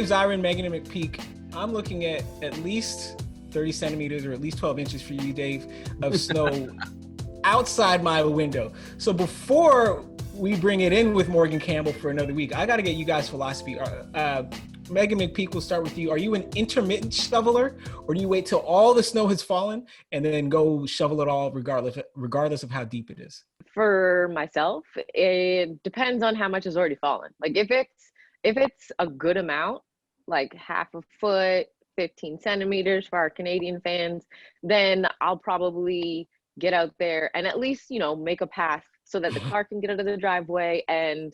Dave, Zirin, Meghan, and McPeak. I'm looking at least 30 centimeters or at least 12 inches for you, Dave, of snow outside my window. So before we bring it in with Morgan Campbell for another week, I got to get you guys' philosophy. Meghan McPeak, we'll start with you. Are you an intermittent shoveler, or do you wait till all the snow has fallen and then go shovel it all regardless of how deep it is? For myself, it depends on how much has already fallen. Like if it's a good amount, like half a foot, 15 centimeters for our Canadian fans, then I'll probably get out there and at least, make a path so that the car can get out of the driveway and,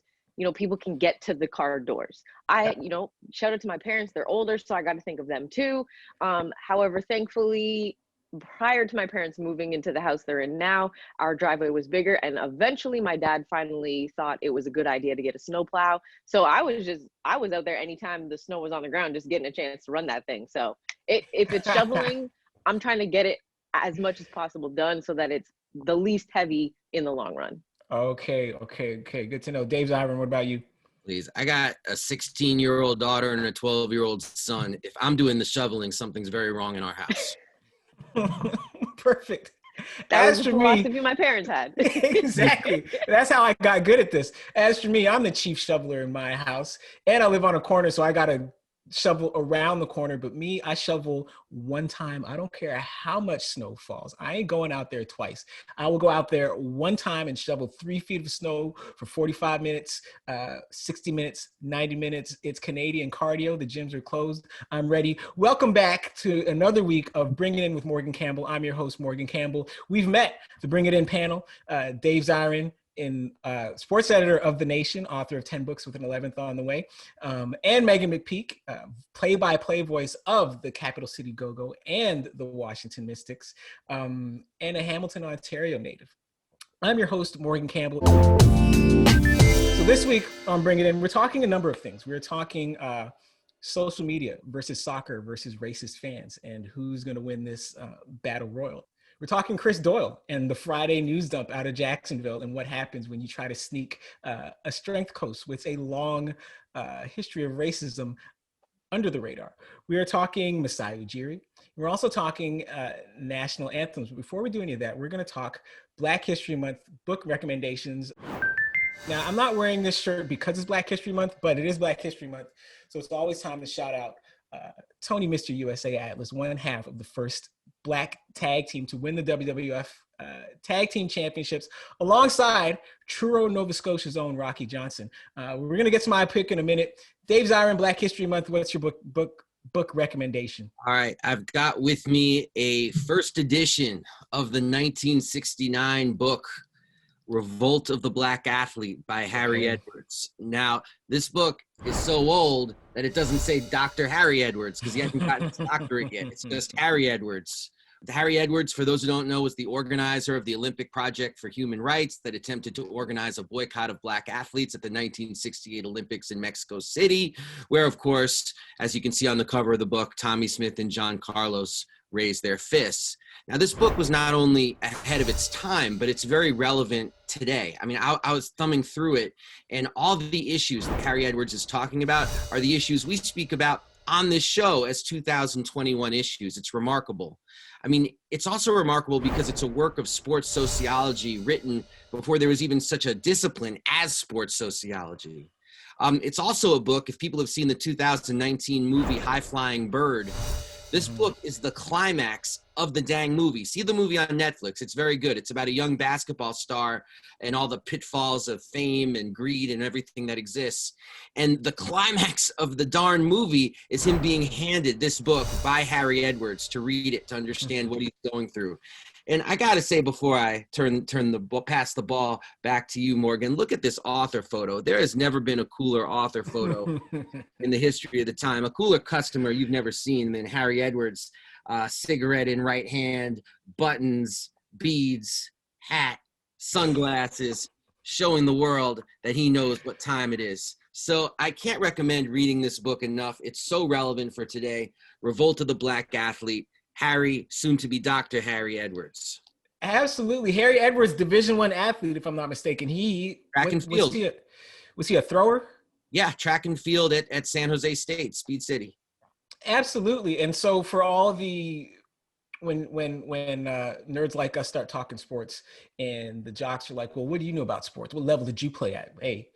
people can get to the car doors. Shout out to my parents, they're older, so I got to think of them too. However, thankfully, prior to my parents moving into the house they're in now, our driveway was bigger, and eventually my dad finally thought it was a good idea to get a snow plow. So I was out there anytime the snow was on the ground, just getting a chance to run that thing. So if it's shoveling, I'm trying to get it as much as possible done so that it's the least heavy in the long run. Okay. Good to know. Dave, Zirin, what about you? Please. I got a 16-year-old daughter and a 12-year-old son. If I'm doing the shoveling, something's very wrong in our house. Perfect. That was the philosophy my parents had. Exactly. That's how I got good at this. As for me, I'm the chief shoveler in my house, and I live on a corner, so I got to shovel around the corner. But me, I shovel one time. I don't care how much snow falls. I ain't going out there twice. I will go out there one time and shovel 3 feet of snow for 45 minutes, 60 minutes, 90 minutes. It's Canadian cardio. The gyms are closed. I'm ready. Welcome back to another week of Bring It In with Morgan Campbell. I'm your host, Morgan Campbell. We've met the Bring It In panel, Dave Zirin, sports editor of The Nation, author of 10 books with an 11th on the way, and Meghan McPeak, play-by-play voice of the Capital City Go-Go and the Washington Mystics, and a Hamilton, Ontario native. I'm your host, Morgan Campbell. So this week on Bring It In, we're talking a number of things. We're talking social media versus soccer versus racist fans, and who's going to win this battle royal. We're talking Chris Doyle and the Friday news dump out of Jacksonville and what happens when you try to sneak a strength coach with a long history of racism under the radar. We are talking Masai Ujiri. We're also talking national anthems. But before we do any of that, we're going to talk Black History Month book recommendations. Now, I'm not wearing this shirt because it's Black History Month, but it is Black History Month. So it's always time to shout out Tony Mr. USA Atlas, one half of the first Black tag team to win the WWF Tag Team Championships, alongside Truro, Nova Scotia's own Rocky Johnson. We're going to get to my pick in a minute. Dave Zirin, Black History Month, what's your book recommendation? All right, I've got with me a first edition of the 1969 book, Revolt of the Black Athlete by Harry Edwards. Now, this book is so old that it doesn't say Dr. Harry Edwards because he hasn't gotten his doctorate yet. It's just Harry Edwards. Harry Edwards, for those who don't know, was the organizer of the Olympic Project for Human Rights that attempted to organize a boycott of Black athletes at the 1968 Olympics in Mexico City, where, of course, as you can see on the cover of the book, Tommy Smith and John Carlos raised their fists. Now, this book was not only ahead of its time, but it's very relevant today. I mean, I was thumbing through it, and all the issues that Harry Edwards is talking about are the issues we speak about on this show as 2021 issues. It's remarkable. I mean, it's also remarkable because it's a work of sports sociology written before there was even such a discipline as sports sociology. It's also a book, if people have seen the 2019 movie High Flying Bird, this book is the climax of the dang movie. See the movie on Netflix. It's very good. It's about a young basketball star and all the pitfalls of fame and greed and everything that exists. And the climax of the darn movie is him being handed this book by Harry Edwards to read it, to understand what he's going through. And I got to say, before I pass the ball back to you, Morgan, look at this author photo. There has never been a cooler author photo in the history of the time. A cooler customer you've never seen than Harry Edwards. Cigarette in right hand, buttons, beads, hat, sunglasses, showing the world that he knows what time it is. So I can't recommend reading this book enough. It's so relevant for today. Revolt of the Black Athlete. Harry, soon to be Dr. Harry Edwards. Absolutely. Harry Edwards, Division I athlete, if I'm not mistaken. Track and field. Was he a thrower? Yeah, track and field at San Jose State, Speed City. Absolutely. And so for all the when nerds like us start talking sports and the jocks are like, well, what do you know about sports? What level did you play at? Hey,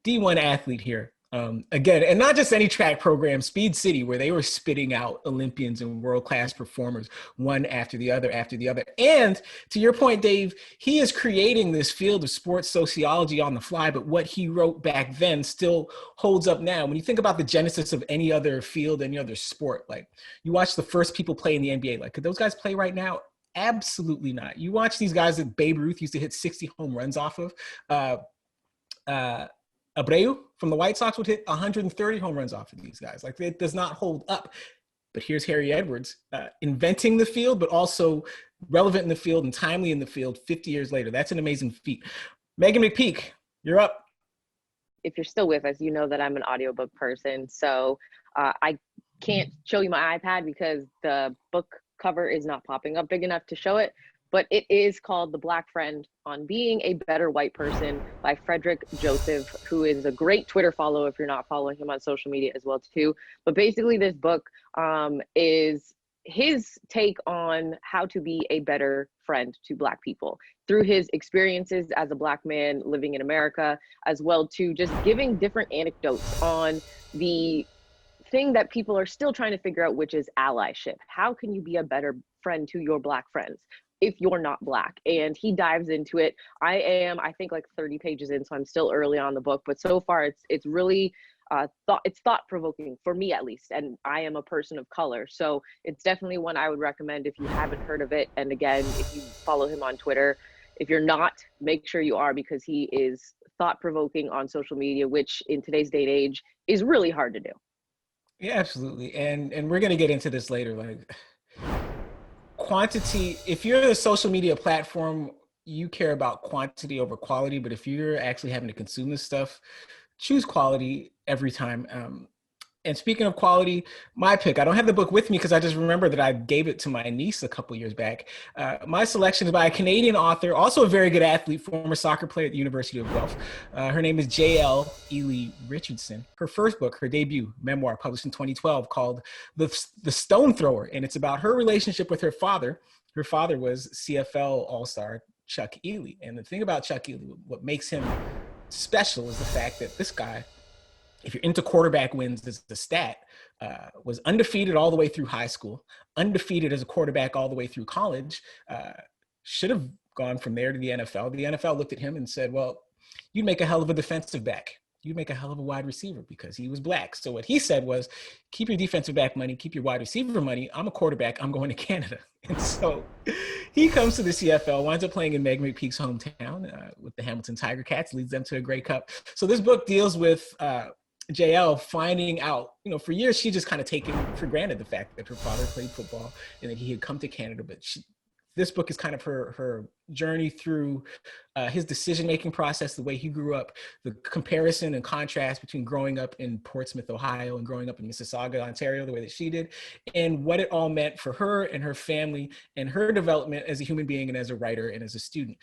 D1 athlete here. Again, and not just any track program, Speed City, where they were spitting out Olympians and world-class performers, one after the other, after the other. And to your point, Dave, he is creating this field of sports sociology on the fly, but what he wrote back then still holds up now. When you think about the genesis of any other field, any other sport, like you watch the first people play in the NBA, like could those guys play right now? Absolutely not. You watch these guys that Babe Ruth used to hit 60 home runs off of. Abreu from the White Sox would hit 130 home runs off of these guys. Like it does not hold up. But here's Harry Edwards inventing the field, but also relevant in the field and timely in the field 50 years later. That's an amazing feat. Meghan McPeak, you're up. If you're still with us, you know that I'm an audiobook person. So I can't show you my iPad because the book cover is not popping up big enough to show it. But it is called The Black Friend on Being a Better White Person by Frederick Joseph, who is a great Twitter follow if you're not following him on social media as well too. But basically this book is his take on how to be a better friend to Black people through his experiences as a Black man living in America, as well to just giving different anecdotes on the thing that people are still trying to figure out, which is allyship. How can you be a better friend to your Black friends if you're not Black? And he dives into it. I think like 30 pages in, so I'm still early on the book, but so far it's really thought-provoking for me at least, and I am a person of color, so it's definitely one I would recommend if you haven't heard of it. And again, if you follow him on Twitter, if you're not, make sure you are, because he is thought-provoking on social media, which in today's day and age is really hard to do. Yeah, absolutely. And we're going to get into this later. Like quantity, if you're a social media platform, you care about quantity over quality. But if you're actually having to consume this stuff, choose quality every time. And speaking of quality, my pick, I don't have the book with me because I just remember that I gave it to my niece a couple years back. My selection is by a Canadian author, also a very good athlete, former soccer player at the University of Guelph. Her name is J.L. Ely Richardson. Her first book, her debut memoir, published in 2012, called The Stone Thrower. And it's about her relationship with her father. Her father was CFL All-Star Chuck Ely. And the thing about Chuck Ely, what makes him special is the fact that this guy, if you're into quarterback wins, this is the stat, was undefeated all the way through high school, undefeated as a quarterback all the way through college, should have gone from there to the NFL. The NFL looked at him and said, well, you'd make a hell of a defensive back. You'd make a hell of a wide receiver, because he was Black. So what he said was, keep your defensive back money, keep your wide receiver money. I'm a quarterback. I'm going to Canada. And so he comes to the CFL, winds up playing in Meghan McPeak's hometown with the Hamilton Tiger Cats, leads them to a Grey Cup. So this book deals with JL finding out, for years she just kind of taken for granted the fact that her father played football and that he had come to Canada. But this book is kind of her journey through his decision-making process, the way he grew up, the comparison and contrast between growing up in Portsmouth, Ohio, and growing up in Mississauga, Ontario, the way that she did, and what it all meant for her and her family and her development as a human being and as a writer and as a student.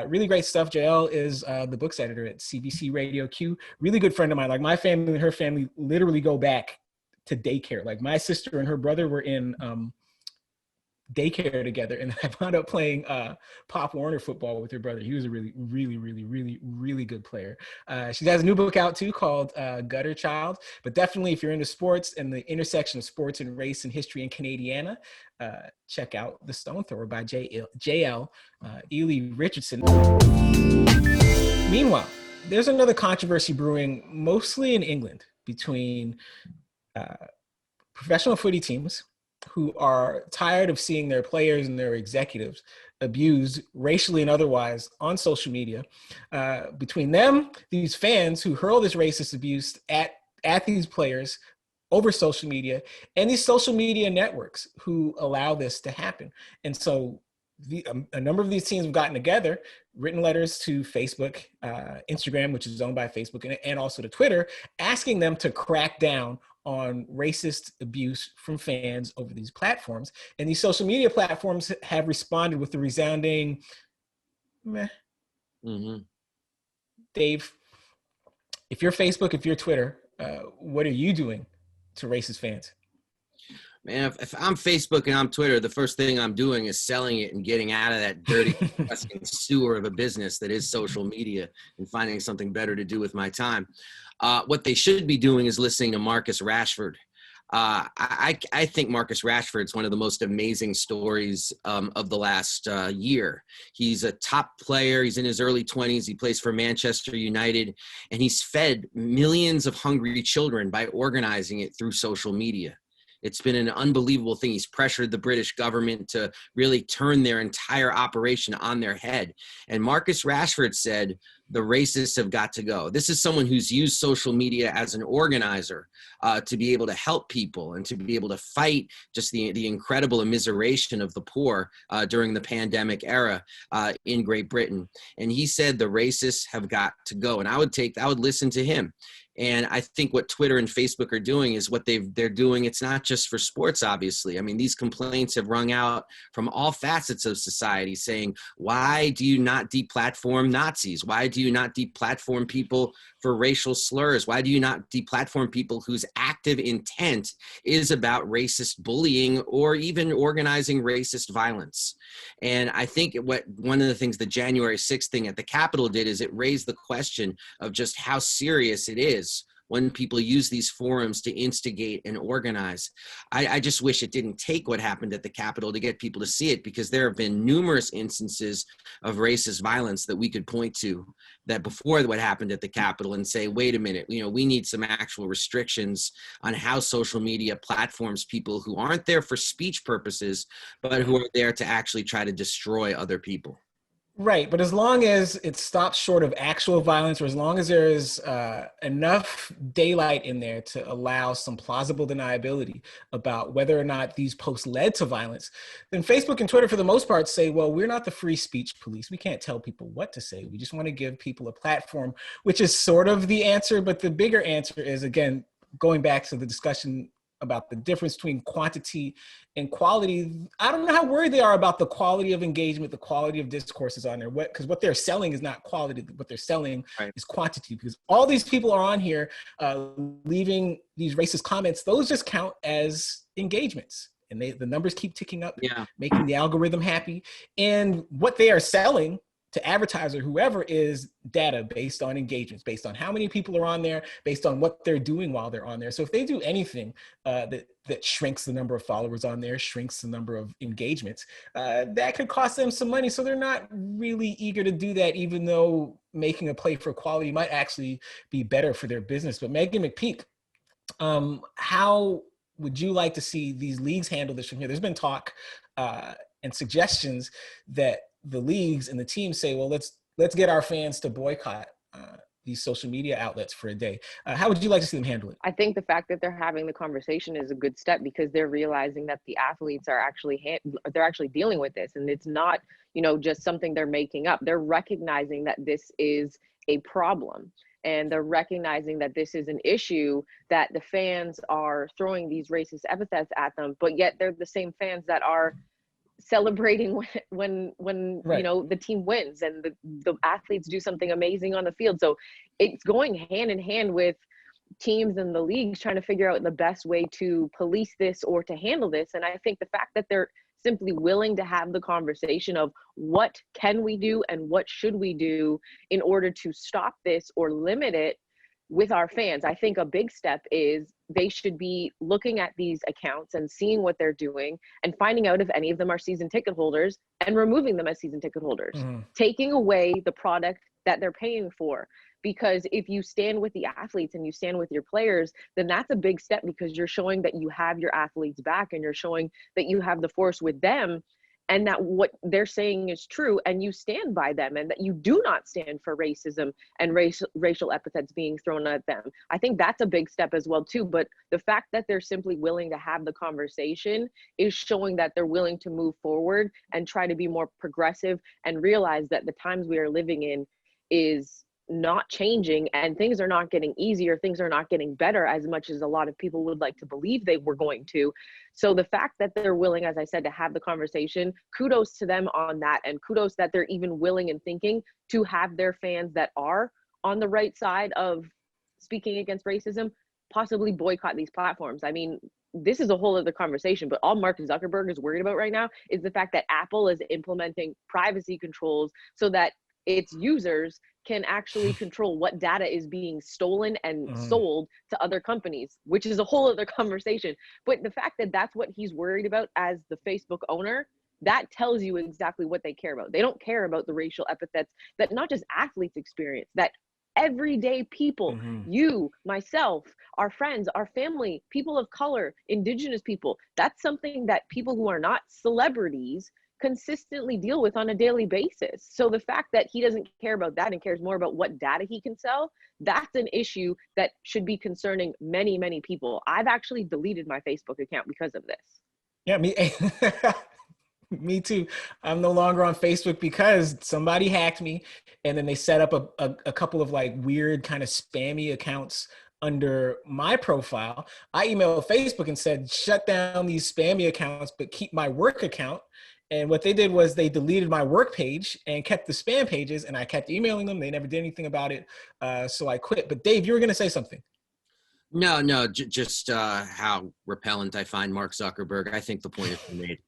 Really great stuff. JL is the books editor at CBC Radio Q. Really good friend of mine. Like my family and her family literally go back to daycare. Like my sister and her brother were in daycare together, and I wound up playing Pop Warner football with her brother. He was a really, really, really, really, really good player. She has a new book out too called Gutter Child. But definitely, if you're into sports and the intersection of sports and race and history in Canadiana, check out The Stone Thrower by J.L. Ely Richardson. Meanwhile, there's another controversy brewing, mostly in England, between professional footy teams who are tired of seeing their players and their executives abused racially and otherwise on social media. Between them, these fans who hurl this racist abuse at these players over social media, and these social media networks who allow this to happen. And so a number of these teams have gotten together, written letters to Facebook, Instagram, which is owned by Facebook, and also to Twitter, asking them to crack down on racist abuse from fans over these platforms. And these social media platforms have responded with the resounding meh. Mm-hmm. Dave, If you're Facebook, if you're Twitter, what are you doing to racist fans? Man, if I'm Facebook and I'm Twitter, the first thing I'm doing is selling it and getting out of that dirty sewer of a business that is social media and finding something better to do with my time. What they should be doing is listening to Marcus Rashford. I think Marcus Rashford's one of the most amazing stories of the last year. He's a top player. He's in his early 20s. He plays for Manchester United, and he's fed millions of hungry children by organizing it through social media. It's been an unbelievable thing. He's pressured the British government to really turn their entire operation on their head. And Marcus Rashford said, the racists have got to go. This is someone who's used social media as an organizer to be able to help people and to be able to fight just the incredible immiseration of the poor during the pandemic era in Great Britain. And he said the racists have got to go. And I would listen to him. And I think what Twitter and Facebook are doing is what they're doing. It's not just for sports, obviously. I mean, these complaints have rung out from all facets of society saying, why do you not deplatform Nazis? Why do you not deplatform people for racial slurs? Why do you not deplatform people whose active intent is about racist bullying or even organizing racist violence? And I think one of the things the January 6th thing at the Capitol did is it raised the question of just how serious it is when people use these forums to instigate and organize. I just wish it didn't take what happened at the Capitol to get people to see it, because there have been numerous instances of racist violence that we could point to that before what happened at the Capitol and say, wait a minute, we need some actual restrictions on how social media platforms people who aren't there for speech purposes, but who are there to actually try to destroy other people. Right, but as long as it stops short of actual violence, or as long as there is enough daylight in there to allow some plausible deniability about whether or not these posts led to violence, then Facebook and Twitter, for the most part, say, well, we're not the free speech police. We can't tell people what to say. We just want to give people a platform, which is sort of the answer. But the bigger answer is, again, going back to the discussion about the difference between quantity and quality. I don't know how worried they are about the quality of engagement, the quality of discourses on there, because what they're selling is not quality. What they're selling is quantity, because all these people are on here leaving these racist comments. Those just count as engagements, and the numbers keep ticking up, making the algorithm happy. And what they are selling to advertiser, whoever, is data based on engagements, based on how many people are on there, based on what they're doing while they're on there. So if they do anything that shrinks the number of followers on there, shrinks the number of engagements, that could cost them some money. So they're not really eager to do that, even though making a play for quality might actually be better for their business. But Meghan McPeak, how would you like to see these leagues handle this from here? There's been talk and suggestions that the leagues and the teams say, well, let's get our fans to boycott these social media outlets for a day. How would you like to see them handle it? I think the fact that they're having the conversation is a good step, because they're realizing that the athletes are actually they're actually dealing with this, and it's not just something they're making up. They're recognizing that this is a problem, and they're recognizing that this is an issue, that the fans are throwing these racist epithets at them, but yet they're the same fans that are celebrating when the team wins and the athletes do something amazing on the field. So it's going hand in hand with teams and the leagues trying to figure out the best way to police this or to handle this. And I think the fact that they're simply willing to have the conversation of what can we do and what should we do in order to stop this or limit it with our fans. I think a big step is they should be looking at these accounts and seeing what they're doing and finding out if any of them are season ticket holders and removing them as season ticket holders, taking away the product that they're paying for. Because if you stand with the athletes and you stand with your players, then that's a big step, because you're showing that you have your athletes back and you're showing that you have the force with them, and that what they're saying is true, and you stand by them, and that you do not stand for racism and racial epithets being thrown at them. I think that's a big step as well too. But the fact that they're simply willing to have the conversation is showing that they're willing to move forward and try to be more progressive and realize that the times we are living in is not changing, and things are not getting easier. Things are not getting better as much as a lot of people would like to believe they were going to. So the fact that they're willing, as I said, to have the conversation, kudos to them on that. And kudos that they're even willing and thinking to have their fans that are on the right side of speaking against racism, possibly boycott these platforms. I mean, this is a whole other conversation, but all Mark Zuckerberg is worried about right now is the fact that Apple is implementing privacy controls so that its users can actually control what data is being stolen and sold to other companies, which is a whole other conversation. But the fact that that's what he's worried about as the Facebook owner, that tells you exactly what they care about. They don't care about the racial epithets that not just athletes experience, that everyday people, you, myself, our friends, our family, people of color, indigenous people, that's something that people who are not celebrities consistently deal with on a daily basis. So the fact that he doesn't care about that and cares more about what data he can sell, that's an issue that should be concerning many, many people. I've actually deleted my Facebook account because of this. Yeah, me, me too. I'm no longer on Facebook because somebody hacked me, and then they set up a couple of like weird kind of spammy accounts under my profile. I emailed Facebook and said, shut down these spammy accounts, but keep my work account. And what they did was they deleted my work page and kept the spam pages, and I kept emailing them. They never did anything about it. So I quit. But Dave, you were going to say something. No, just how repellent I find Mark Zuckerberg. I think the point has been made.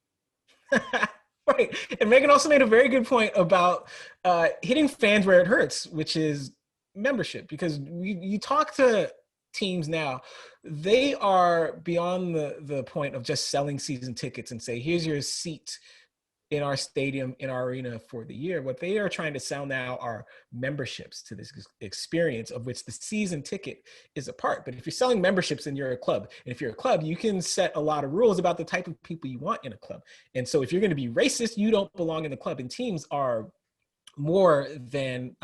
Right. And Meghan also made a very good point about hitting fans where it hurts, which is membership. Because you talk to teams now, they are beyond the point of just selling season tickets and say, here's your seat in our stadium, in our arena for the year. What they are trying to sell now are memberships to this experience, of which the season ticket is a part. But if you're selling memberships and you're a club, and if you're a club, you can set a lot of rules about the type of people you want in a club. And so if you're going to be racist, you don't belong in the club. And teams are more than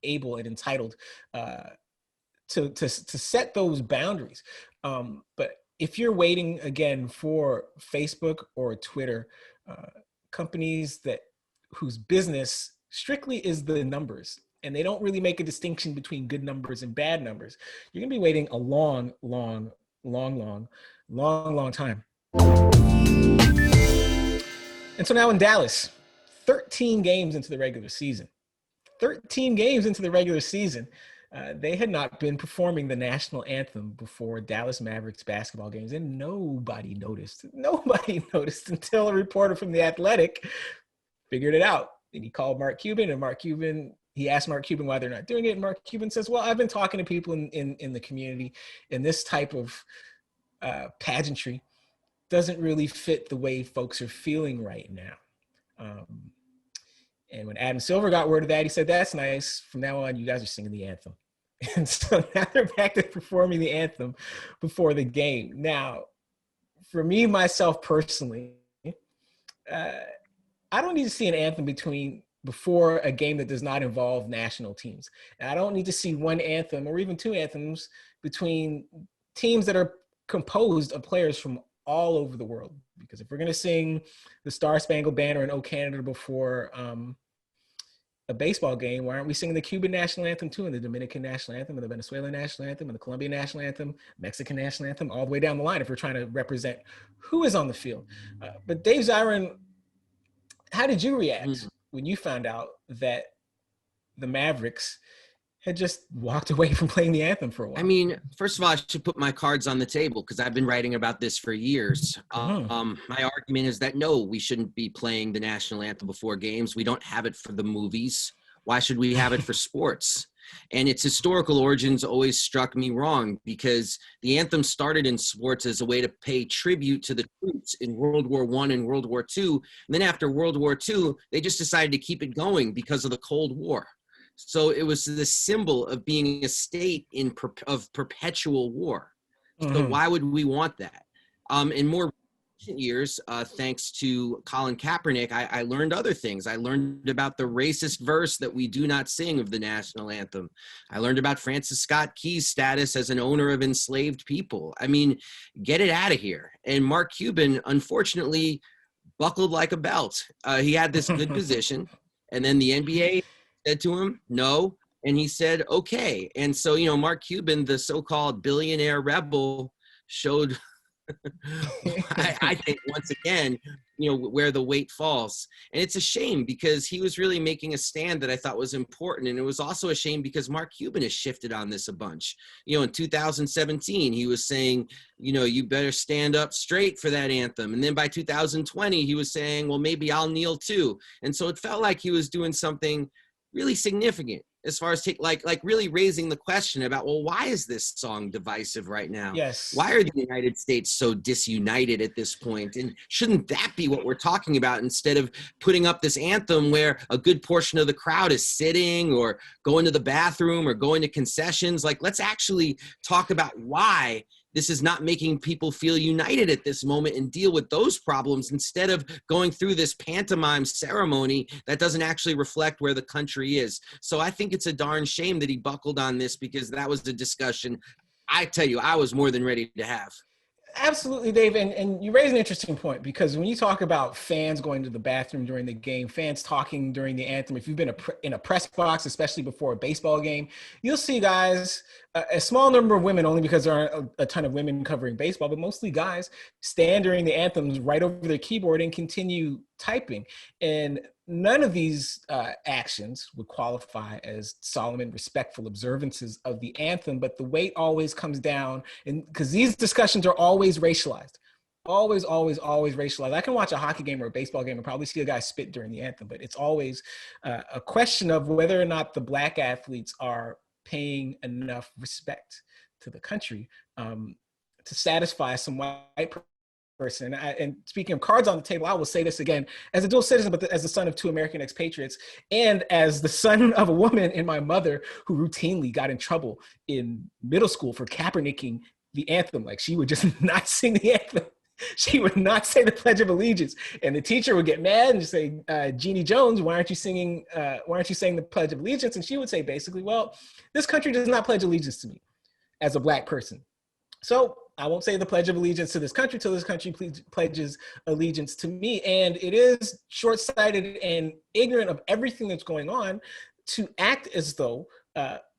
able and entitled to set those boundaries. But if you're waiting again for Facebook or Twitter, companies whose business strictly is the numbers, and they don't really make a distinction between good numbers and bad numbers, you're gonna be waiting a long time. And so now in Dallas, 13 games into the regular season, they had not been performing the national anthem before Dallas Mavericks basketball games, and nobody noticed until a reporter from The Athletic figured it out. And he called Mark Cuban, and he asked Mark Cuban why they're not doing it. And Mark Cuban says, well, I've been talking to people in the community, and this type of pageantry doesn't really fit the way folks are feeling right now. And when Adam Silver got word of that, he said, that's nice. From now on, you guys are singing the anthem. And so now they're back to performing the anthem before the game. Now, for me, myself personally, I don't need to see an anthem before a game that does not involve national teams. And I don't need to see one anthem or even two anthems between teams that are composed of players from all over the world. Because if we're going to sing the Star Spangled Banner and O Canada before a baseball game, why aren't we singing the Cuban national anthem too, and the Dominican national anthem, and the Venezuelan national anthem, and the Colombian national anthem, Mexican national anthem, all the way down the line if we're trying to represent who is on the field? But Dave Zirin, how did you react when you found out that the Mavericks had just walked away from playing the anthem for a while? I mean, first of all, I should put my cards on the table because I've been writing about this for years. My argument is that, no, we shouldn't be playing the national anthem before games. We don't have it for the movies. Why should we have it for sports? And its historical origins always struck me wrong because the anthem started in sports as a way to pay tribute to the troops in World War I and World War II. And then after World War II, they just decided to keep it going because of the Cold War. So it was the symbol of being a state of perpetual war. So why would we want that? In more recent years, thanks to Colin Kaepernick, I learned other things. I learned about the racist verse that we do not sing of the national anthem. I learned about Francis Scott Key's status as an owner of enslaved people. I mean, get it out of here. And Mark Cuban, unfortunately, buckled like a belt. He had this good position, and then the NBA said to him, no. And he said, okay. And so, Mark Cuban, the so-called billionaire rebel, showed I think once again, where the weight falls. And it's a shame because he was really making a stand that I thought was important. And it was also a shame because Mark Cuban has shifted on this a bunch. In 2017, he was saying, you better stand up straight for that anthem. And then by 2020, he was saying, well, maybe I'll kneel too. And so it felt like he was doing something really significant as far as like really raising the question about, well, why is this song divisive right now? Yes. Why are the United States so disunited at this point? And shouldn't that be what we're talking about instead of putting up this anthem where a good portion of the crowd is sitting or going to the bathroom or going to concessions? Like, let's actually talk about why this is not making people feel united at this moment and deal with those problems instead of going through this pantomime ceremony that doesn't actually reflect where the country is. So I think it's a darn shame that he buckled on this, because that was the discussion, I tell you, I was more than ready to have. Absolutely, Dave. And you raise an interesting point, because when you talk about fans going to the bathroom during the game, fans talking during the anthem, if you've been in a press box, especially before a baseball game, you'll see guys, a small number of women, only because there aren't a ton of women covering baseball, but mostly guys stand during the anthems right over their keyboard and continue typing. And none of these actions would qualify as solemn and respectful observances of the anthem, but the weight always comes down, and because these discussions are always racialized. Always racialized. I can watch a hockey game or a baseball game and probably see a guy spit during the anthem, but it's always a question of whether or not the Black athletes are paying enough respect to the country to satisfy some white person. And speaking of cards on the table, I will say this again, as a dual citizen, but as the son of two American expatriates, and as the son of a woman and my mother who routinely got in trouble in middle school for Kaepernicking the anthem. Like, she would just not sing the anthem. She would not say the Pledge of Allegiance, and the teacher would get mad and say, Jeannie Jones, why aren't you saying the Pledge of Allegiance? And she would say basically, well, this country does not pledge allegiance to me as a Black person. So I won't say the Pledge of Allegiance to this country till this country pledges allegiance to me. And it is short-sighted and ignorant of everything that's going on to act as though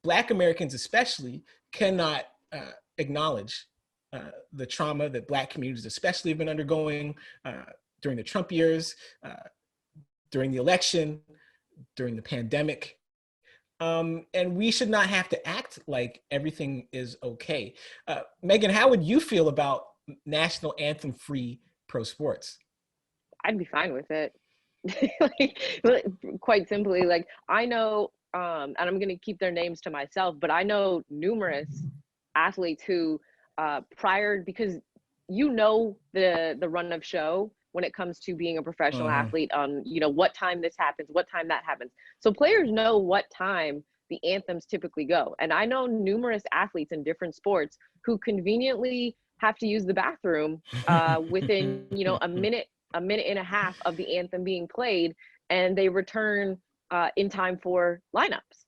Black Americans especially cannot acknowledge the trauma that Black communities especially have been undergoing during the Trump years, during the election, during the pandemic. And we should not have to act like everything is okay. Meghan, how would you feel about national anthem-free pro sports? I'd be fine with it. Like, quite simply, like, I know, and I'm going to keep their names to myself, but I know numerous athletes who because the run of show when it comes to being a professional athlete on, what time this happens, what time that happens. So players know what time the anthems typically go. And I know numerous athletes in different sports who conveniently have to use the bathroom within, a minute and a half of the anthem being played, and they return in time for lineups.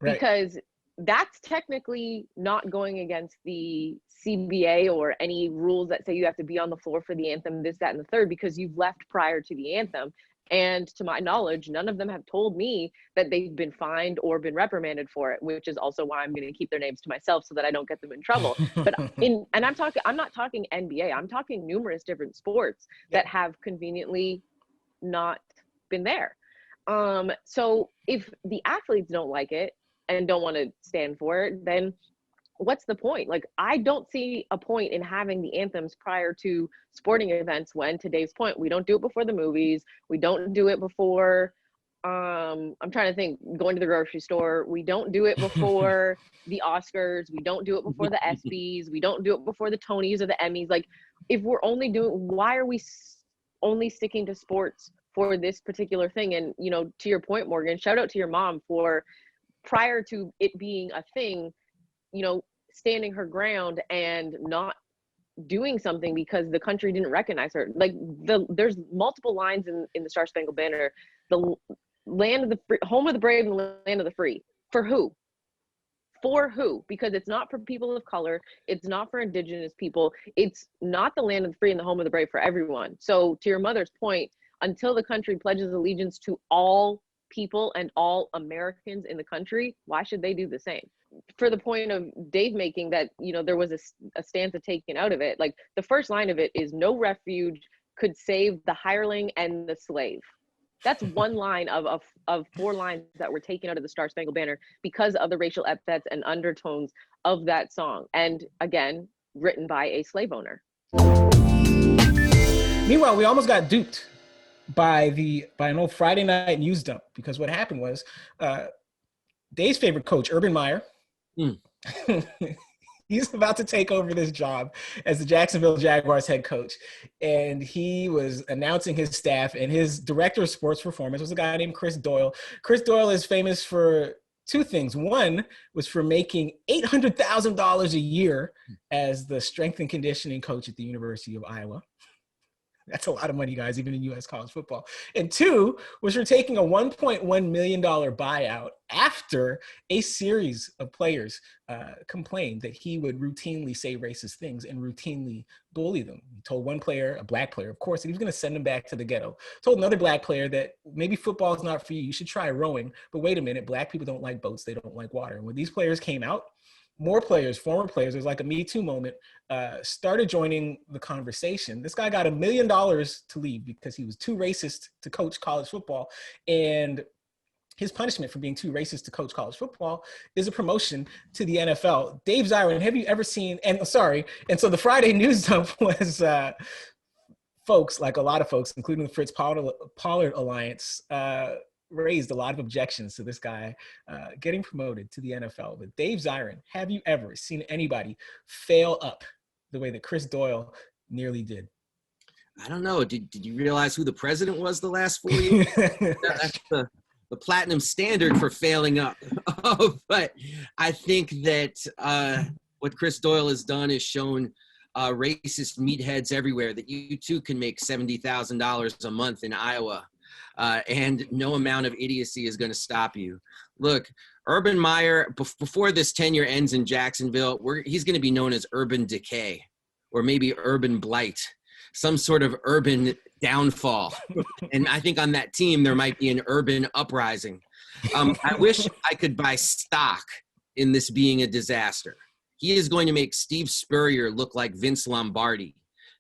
Right. Because that's technically not going against the CBA or any rules that say you have to be on the floor for the anthem, this, that, and the third, because you've left prior to the anthem. And to my knowledge, none of them have told me that they've been fined or been reprimanded for it, which is also why I'm going to keep their names to myself so that I don't get them in trouble. But I'm not talking NBA, I'm talking numerous different sports that have conveniently not been there. So if the athletes don't like it and don't want to stand for it, then what's the point? Like, I don't see a point in having the anthems prior to sporting events when, to Dave's point, we don't do it before the movies. We don't do it before, I'm trying to think, going to the grocery store. We don't do it before the Oscars. We don't do it before the ESPYs. We don't do it before the Tonys or the Emmys. Like, if we're why are we only sticking to sports for this particular thing? And, to your point, Morgan, shout out to your mom for, prior to it being a thing, standing her ground and not doing something because the country didn't recognize her. Like, there's multiple lines in the Star Spangled Banner, the land of the free, home of the brave and the land of the free. For who? For who? Because it's not for people of color. It's not for indigenous people. It's not the land of the free and the home of the brave for everyone. So to your mother's point, until the country pledges allegiance to all people and all Americans in the country, why should they do the same? for the point of Dave making that, there was a stanza taken out of it. Like the first line of it is no refuge could save the hireling and the slave. That's one line of 4 lines that were taken out of the Star Spangled Banner because of the racial epithets and undertones of that song. And again, written by a slave owner. Meanwhile, we almost got duped by an old Friday night news dump, because what happened was Dave's favorite coach, Urban Meyer, he's about to take over this job as the Jacksonville Jaguars head coach. And he was announcing his staff, and his director of sports performance was a guy named Chris Doyle. Chris Doyle is famous for 2 things. One was for making $800,000 a year as the strength and conditioning coach at the University of Iowa. That's a lot of money, guys, even in U.S. college football. And 2 was for taking a $1.1 million buyout after a series of players complained that he would routinely say racist things and routinely bully them. He told one player, a black player, of course, that he was going to send them back to the ghetto. Told another black player that maybe football is not for you. You should try rowing. But wait a minute, black people don't like boats. They don't like water. And when these players came out, more players, former players, there's like a Me Too moment, started joining the conversation. This guy got $1 million to leave because he was too racist to coach college football. And his punishment for being too racist to coach college football is a promotion to the NFL. Dave Zirin, have you ever seen, and so the Friday news dump was folks, like a lot of folks, including the Fritz Pollard Alliance, raised a lot of objections to this guy getting promoted to the NFL. But Dave Zirin, have you ever seen anybody fail up the way that Chris Doyle nearly did? I don't know. Did you realize who the president was the last 4 years? That's the platinum standard for failing up. But I think that what Chris Doyle has done is shown racist meatheads everywhere that you too can make $70,000 a month in Iowa. And no amount of idiocy is going to stop you. Look, Urban Meyer, before this tenure ends in Jacksonville, he's going to be known as Urban Decay, or maybe Urban Blight, some sort of urban downfall. And I think on that team, there might be an urban uprising. I wish I could buy stock in this being a disaster. He is going to make Steve Spurrier look like Vince Lombardi.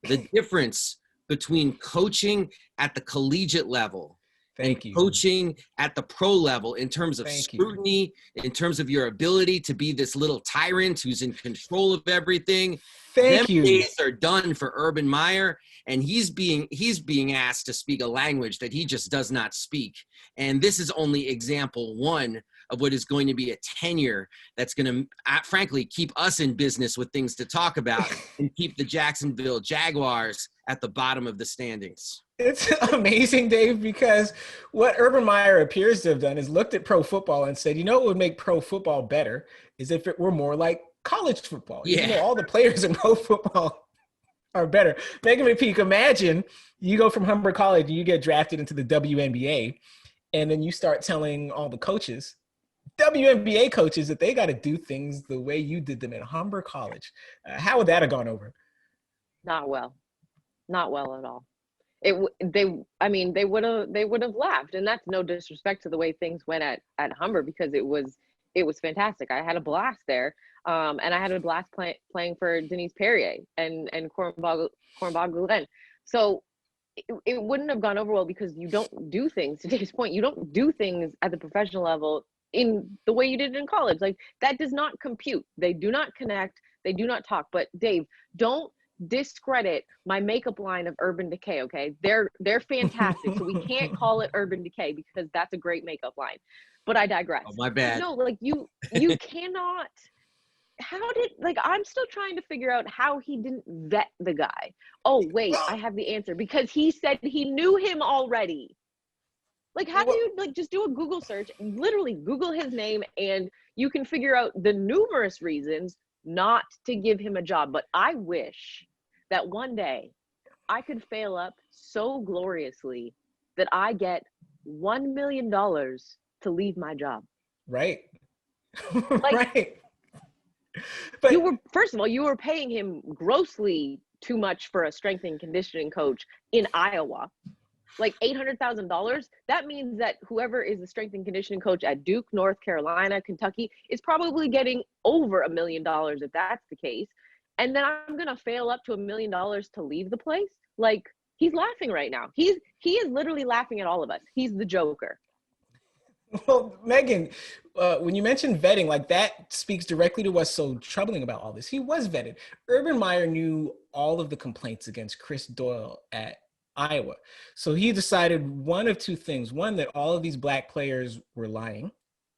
The difference between coaching at the collegiate level coaching at the pro level in terms of scrutiny, in terms of your ability to be this little tyrant who's in control of everything. Days are done for Urban Meyer, and he's being asked to speak a language that he just does not speak. And this is only example 1 of what is going to be a tenure that's going to, frankly, keep us in business with things to talk about and keep the Jacksonville Jaguars at the bottom of the standings. It's amazing, Dave, because what Urban Meyer appears to have done is looked at pro football and said, what would make pro football better is if it were more like college football. Yeah. All the players in pro football are better. Meghan McPeak, imagine you go from Humber College and you get drafted into the WNBA, and then you start telling all the coaches, WNBA coaches, that they got to do things the way you did them at Humber College. How would that have gone over? Not well at all. They would have laughed, and that's no disrespect to the way things went at Humber, because it was fantastic. I had a blast there, and I had a blast playing for Denise Perrier and Cornball Glenn. So it wouldn't have gone over well, because you don't do things, to Dave's point, you don't do things at the professional level in the way you did it in college. Like, that does not compute. They do not connect. They do not talk. But Dave, don't discredit my makeup line of Urban Decay, okay? They're fantastic. So we can't call it Urban Decay, because that's a great makeup line. But I digress. Oh, my bad. No, like you cannot. I'm still trying to figure out how he didn't vet the guy. Oh, wait, I have the answer. Because he said he knew him already. Like, how do you, just do a Google search, literally Google his name, and you can figure out the numerous reasons not to give him a job. But I wish that one day I could fail up so gloriously that I get $1 million to leave my job. Right. Right. But first of all, you were paying him grossly too much for a strength and conditioning coach in Iowa. like $800,000, that means that whoever is the strength and conditioning coach at Duke, North Carolina, Kentucky is probably getting over $1 million if that's the case. And then I'm going to fail up to $1 million to leave the place. Like, he's laughing right now. He is literally laughing at all of us. He's the Joker. Well, Meghan, when you mentioned vetting, like that speaks directly to what's so troubling about all this. He was vetted. Urban Meyer knew all of the complaints against Chris Doyle at Iowa. So he decided one of two things. One, that all of these black players were lying,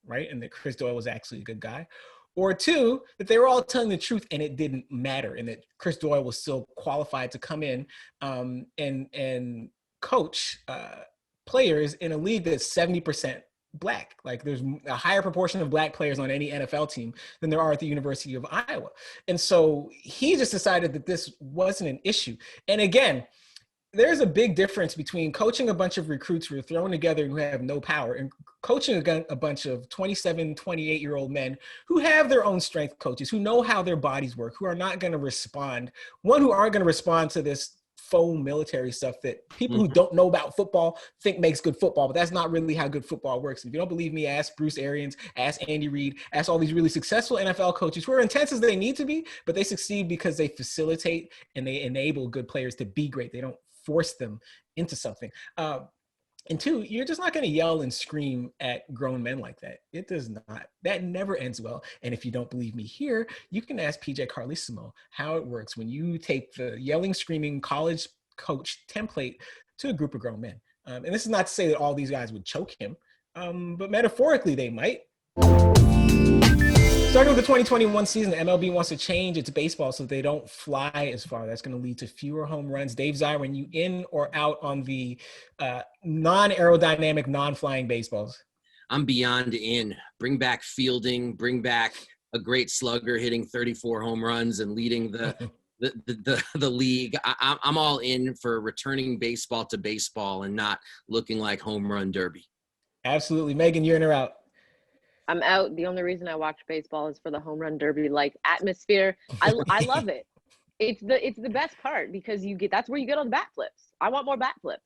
right? And that Chris Doyle was actually a good guy. Or two, that they were all telling the truth and it didn't matter, and that Chris Doyle was still qualified to come in and coach players in a league that's 70% black. Like, there's a higher proportion of black players on any NFL team than there are at the University of Iowa. And so he just decided that this wasn't an issue. And again, there's a big difference between coaching a bunch of recruits who are thrown together who have no power and coaching a bunch of 27, 28-year-old men who have their own strength coaches, who know how their bodies work, who are not going to respond, who aren't going to respond to this faux military stuff that people who don't know about football think makes good football, but that's not really how good football works. If you don't believe me, ask Bruce Arians, ask Andy Reid, ask all these really successful NFL coaches who are intense as they need to be, but they succeed because they facilitate and they enable good players to be great. They don't force them into something. And two, you're just not going to yell and scream at grown men like that. It does not. That never ends well. And if you don't believe me here, you can ask PJ Carlesimo how it works when you take the yelling, screaming college coach template to a group of grown men. And this is not to say that all these guys would choke him, but metaphorically they might. Starting with the 2021 season, the MLB wants to change its baseball so they don't fly as far. That's going to lead to fewer home runs. Dave Zirin, you in or out on the non-aerodynamic, non-flying baseballs? I'm beyond in. Bring back fielding. Bring back a great slugger hitting 34 home runs and leading the league. I'm all in for returning baseball to baseball and not looking like home run derby. Absolutely. Meghan, you're in or out? I'm out. The only reason I watch baseball is for the home run derby like atmosphere. I love it. It's the best part because that's where you get all the bat flips. I want more bat flips.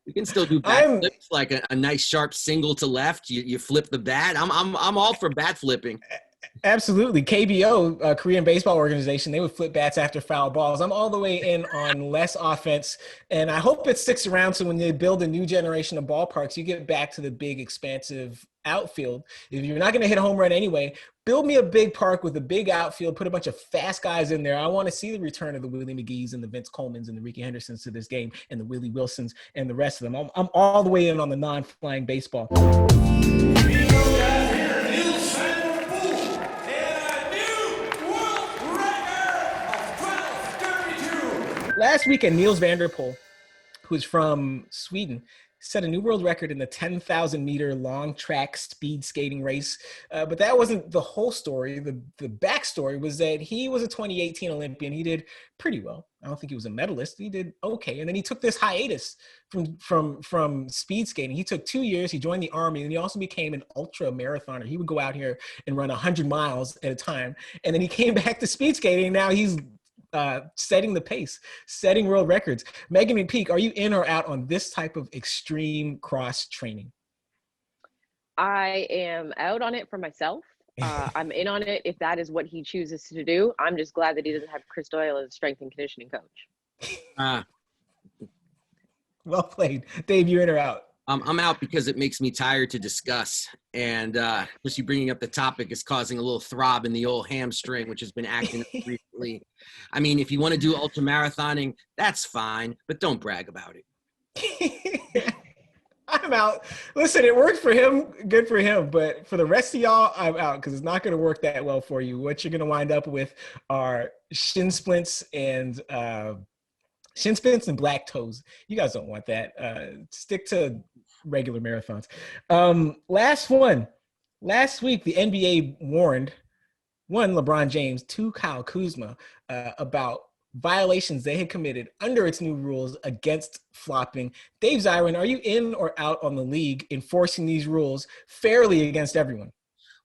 You can still do bat flips, like a nice sharp single to left. You flip the bat. I'm all for bat flipping. Absolutely. KBO, Korean Baseball Organization, they would flip bats after foul balls. I'm all the way in on less offense, and I hope it sticks around so when they build a new generation of ballparks, you get back to the big, expansive outfield. If you're not going to hit a home run anyway, build me a big park with a big outfield, put a bunch of fast guys in there. I want to see the return of the Willie McGees and the Vince Colemans and the Ricky Hendersons to this game and the Willie Wilsons and the rest of them. I'm all the way in on the non-flying baseball. Last weekend, Niels van der Poel, who's from Sweden, set a new world record in the 10,000-meter long track speed skating race. But that wasn't the whole story. The backstory was that he was a 2018 Olympian. He did pretty well. I don't think he was a medalist. He did okay. And then he took this hiatus from speed skating. He took 2 years. He joined the Army, and he also became an ultra marathoner. He would go out here and run 100 miles at a time. And then he came back to speed skating. Now he's setting the pace, setting world records. Meghan McPeak, are you in or out on this type of extreme cross training? I am out on it for myself. I'm in on it if that is what he chooses to do. I'm just glad that he doesn't have Chris Doyle as a strength and conditioning coach. Well played. Dave, you in or out? I'm out because it makes me tired to discuss. And just you bringing up the topic is causing a little throb in the old hamstring, which has been acting up recently. I mean, if you want to do ultra marathoning, that's fine, but don't brag about it. I'm out. Listen, it worked for him. Good for him. But for the rest of y'all, I'm out because it's not going to work that well for you. What you're going to wind up with are shin splints and black toes. You guys don't want that. Stick to regular marathons. Last one. Last week, the NBA warned, one, LeBron James, two, Kyle Kuzma, about violations they had committed under its new rules against flopping. Dave Zirin, are you in or out on the league enforcing these rules fairly against everyone?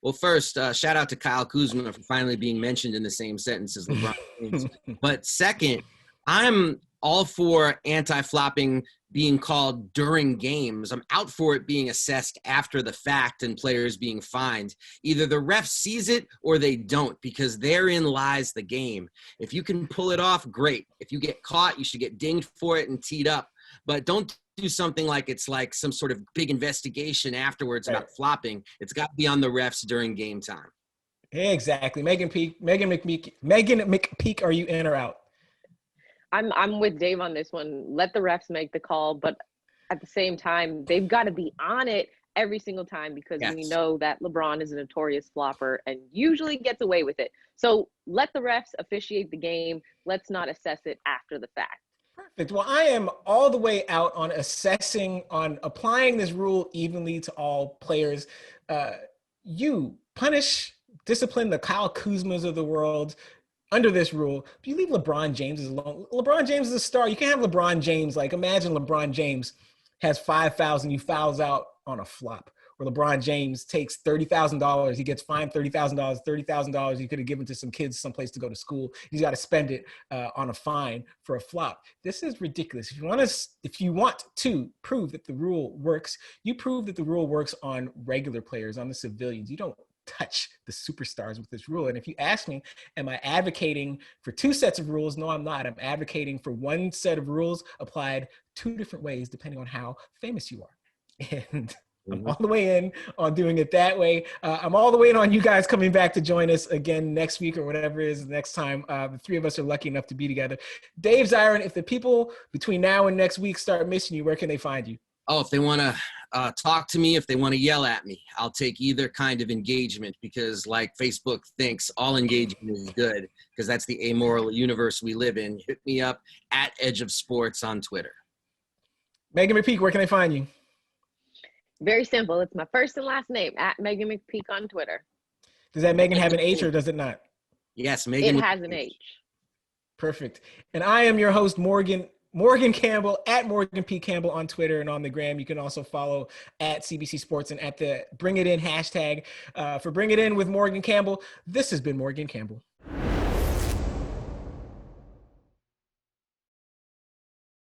Well, first, shout out to Kyle Kuzma for finally being mentioned in the same sentence as LeBron James. But second, I'm all for anti-flopping being called during games. I'm out for it being assessed after the fact and players being fined. Either the ref sees it or they don't, because therein lies the game. If you can pull it off, great. If you get caught, you should get dinged for it and teed up. But don't do something like it's like some sort of big investigation afterwards about flopping. It's got to be on the refs during game time. Exactly. Meghan McPeak, are you in or out? I'm with Dave on this one. Let the refs make the call, but at the same time, they've got to be on it every single time, because we know that LeBron is a notorious flopper and usually gets away with it. So let the refs officiate the game. Let's not assess it after the fact. Perfect. Well, I am all the way out on applying this rule evenly to all players. You discipline the Kyle Kuzmas of the world under this rule. If you leave LeBron James alone, LeBron James is a star. You can't have LeBron James, imagine LeBron James has 5 fouls and you fouls out on a flop. Or LeBron James takes $30,000. He gets fined $30,000. $30,000 he could have given to some kids someplace to go to school. He's got to spend it on a fine for a flop. This is ridiculous. If you want to prove that the rule works, you prove that the rule works on regular players, on the civilians. You don't touch the superstars with this rule. And if you ask me, am I advocating for 2 sets of rules? No, I'm not. I'm advocating for 1 set of rules applied 2 different ways, depending on how famous you are. And I'm all the way in on doing it that way. I'm all the way in on you guys coming back to join us again next week or whatever it is next time. The 3 of us are lucky enough to be together. Dave, Zirin, if the people between now and next week start missing you, where can they find you? Oh, if they want to talk to me, if they want to yell at me, I'll take either kind of engagement, because like Facebook thinks all engagement is good, because that's the amoral universe we live in. Hit me up at Edge of Sports on Twitter. Meghan McPeak, where can they find you? Very simple. It's my first and last name, at Meghan McPeak on Twitter. Does that Meghan have an H or does it not? Yes, Meghan. It has an H. Perfect. And I am your host, Morgan Campbell, at Morgan P. Campbell on Twitter and on the gram. You can also follow at CBC Sports and at the Bring It In hashtag for Bring It In with Morgan Campbell. This has been Morgan Campbell.